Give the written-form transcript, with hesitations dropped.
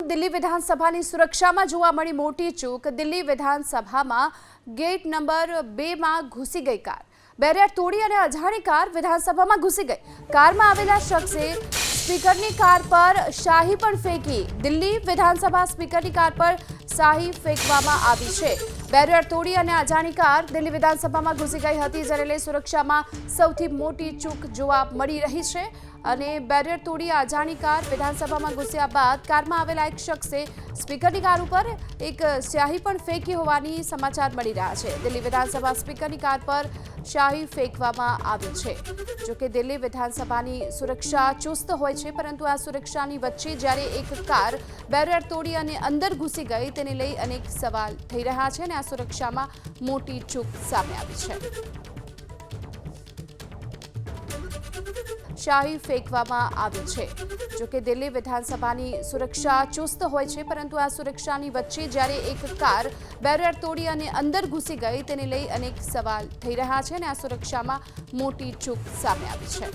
દિલ્હી વિધાનસભાની સુરક્ષામાં જોવા મળી મોટી ચૂક। દિલ્હી વિધાનસભામાં ગેટ નંબર 2 માં ઘૂસી ગઈ કાર। બેરિયર તોડી અને અજાણી કાર વિધાનસભામાં ઘૂસી ગઈ। કારમાં આવેલા શખ્સે સ્પીકરની કાર પર શાહી પણ ફેંકી। દિલ્હી વિધાનસભા સ્પીકરની કાર પર શાહી ફેંકવામાં આવી છે। બેરિયર તોડી અને અજાણી કાર દિલ્હી વિધાનસભામાં ઘૂસી ગઈ હતી, જેને લઈ સુરક્ષામાં સૌથી મોટી ચૂક જોવા મળી રહી છે। અને બેરિયર તોડી અજાણી કાર વિધાનસભામાં ઘૂસ્યા બાદ કારમાં આવેલા એક શખ્સે સ્પીકરની કાર ઉપર એક શાહી પણ ફેંકી હોવાની સમાચાર મળી રહ્યા છે। દિલ્હી વિધાનસભા સ્પીકરની કાર પર શાહી ફેંકવામાં આવી છે। જોકે દિલ્હી વિધાનસભાની સુરક્ષા ચુસ્ત હોય છે, પરંતુ આ સુરક્ષાની વચ્ચે જ્યારે એક કાર બેરિયર તોડી અને અંદર ઘૂસી ગઈ, તેને લઈ અનેક સવાલ થઈ રહ્યા છે અને આ સુરક્ષામાં મોટી ચૂક સામે આવી છે। શાહી ફેંકવામાં આવી છે। જોકે દિલ્હી વિધાનસભાની સુરક્ષા ચુસ્ત હોય છે, પરંતુ આ સુરક્ષાની વચ્ચે જ્યારે એક કાર બેરિયર તોડી અને અંદર ઘૂસી ગઈ, તેને લઈ અનેક સવાલ થઈ રહ્યા છે અને આ સુરક્ષામાં મોટી ચૂક સામે આવી છે।